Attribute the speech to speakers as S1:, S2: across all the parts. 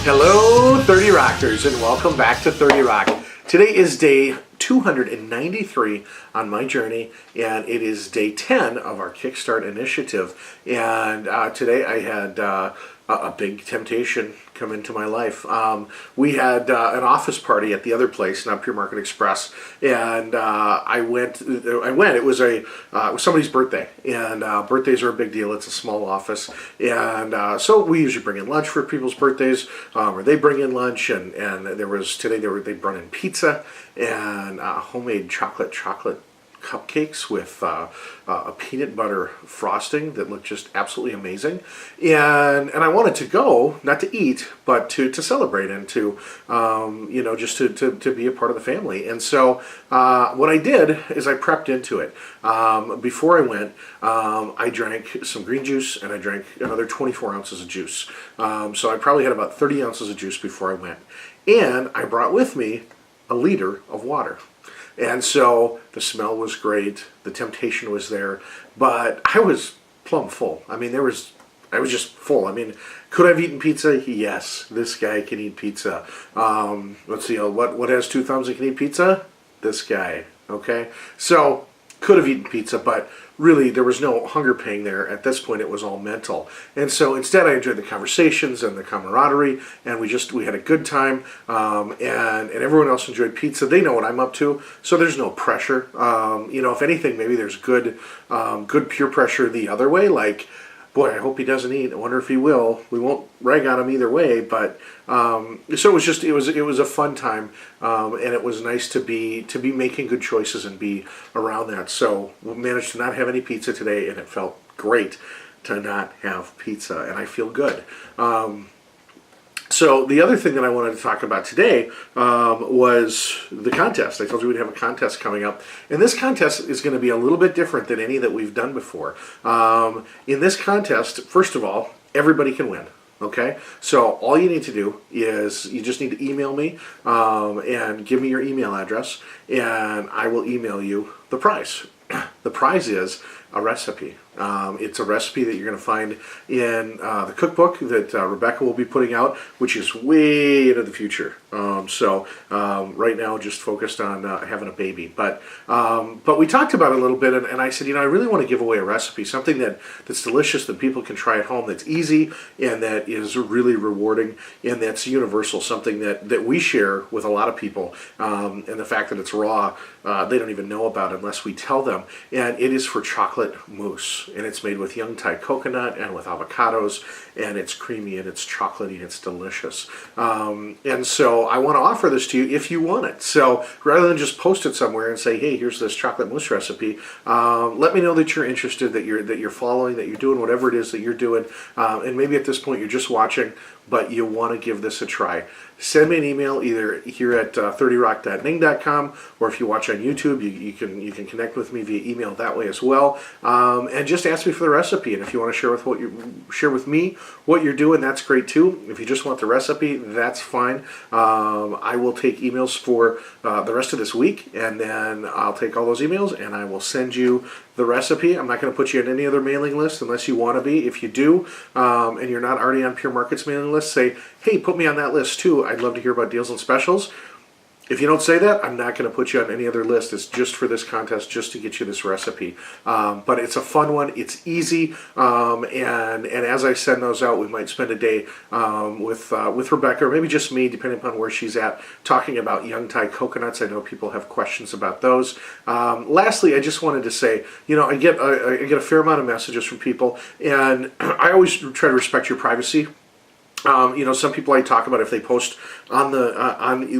S1: Hello 30 Rockers, and welcome back to 30 Rock. Today is day 293 on my journey, and it is day 10 of our Kickstart initiative. And today I had a big temptation come into my life. We had an office party at the other place, not Pure Market Express, and I went. It was it was somebody's birthday, and birthdays are a big deal. It's a small office, and so we usually bring in lunch for people's birthdays, or they bring in lunch. And there was today they brought in pizza and homemade chocolate cupcakes with a peanut butter frosting that looked just absolutely amazing, and I wanted to go, not to eat, but to celebrate and to just to be a part of the family. And so what I did is I prepped into it. Before I went, I drank some green juice, and I drank another 24 ounces of juice. So I probably had about 30 ounces of juice before I went, and I brought with me a liter of water. And so the smell was great, the temptation was there, but I was plumb full. I mean, I was just full. I mean, could I have eaten pizza? Yes, this guy can eat pizza. Let's see, what has two thumbs and can eat pizza? This guy, okay? So, could have eaten pizza, but really there was no hunger pang there. At this point it was all mental. And so instead I enjoyed the conversations and the camaraderie, and we had a good time, and everyone else enjoyed pizza. They know what I'm up to, so there's no pressure. If anything, maybe there's good peer pressure the other way, like, boy, I hope he doesn't eat. I wonder if he will. We won't rag on him either way, but so it was a fun time, and it was nice to be making good choices and be around that. So we managed to not have any pizza today, and it felt great to not have pizza, and I feel good. So the other thing that I wanted to talk about today was the contest. I told you we'd have a contest coming up, and this contest is going to be a little bit different than any that we've done before. In this contest, first of all, everybody can win. Okay, so all you need to do is you just need to email me and give me your email address, and I will email you the prize. The prize is a recipe. It's a recipe that you're going to find in the cookbook that Rebecca will be putting out, which is way into the future. So right now, just focused on having a baby. But we talked about it a little bit, and I said, I really want to give away a recipe, something that's delicious, that people can try at home, that's easy, and that is really rewarding, and that's universal, something that we share with a lot of people. And the fact that it's raw, they don't even know about unless we tell them. And it is for chocolate mousse, and it's made with young Thai coconut and with avocados, and it's creamy and it's chocolatey and it's delicious. And so I want to offer this to you if you want it. So rather than just post it somewhere and say, hey, here's this chocolate mousse recipe, let me know that you're interested, that you're following, that you're doing whatever it is that you're doing, and maybe at this point you're just watching, but you want to give this a try. Send me an email either here at 30rock.ning.com, or if you watch on YouTube, you can connect with me via email that way as well, and just ask me for the recipe. And if you want to share with me what you're doing, that's great too. If you just want the recipe, that's fine. I will take emails for the rest of this week, and then I'll take all those emails and I will send you the recipe. I'm not going to put you on any other mailing list unless you want to be. If you do, and you're not already on Pure Market's mailing list, say, hey, put me on that list too. I'd love to hear about deals and specials. If you don't say that, I'm not going to put you on any other list. It's just for this contest, just to get you this recipe. But it's a fun one. It's easy. And as I send those out, we might spend a day with Rebecca, or maybe just me, depending upon where she's at, talking about young Thai coconuts. I know people have questions about those. Lastly, I just wanted to say, I get a fair amount of messages from people, and I always try to respect your privacy. Some people I talk about if they post on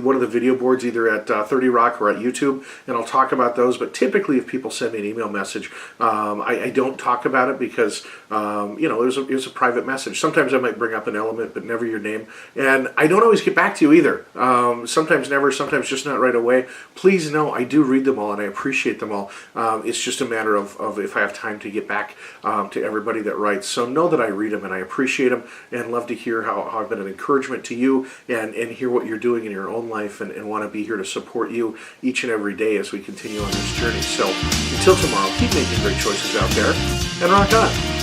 S1: one of the video boards, either at 30 Rock or at YouTube, and I'll talk about those. But typically, if people send me an email message, I don't talk about it because it was a private message. Sometimes I might bring up an element, but never your name, and I don't always get back to you either. Sometimes never, sometimes just not right away. Please know I do read them all and I appreciate them all. It's just a matter of if I have time to get back to everybody that writes. So know that I read them and I appreciate them, and love to hear how I've been an encouragement to you, and hear what you're doing in your own life, and want to be here to support you each and every day as we continue on this journey. So until tomorrow, keep making great choices out there, and rock on.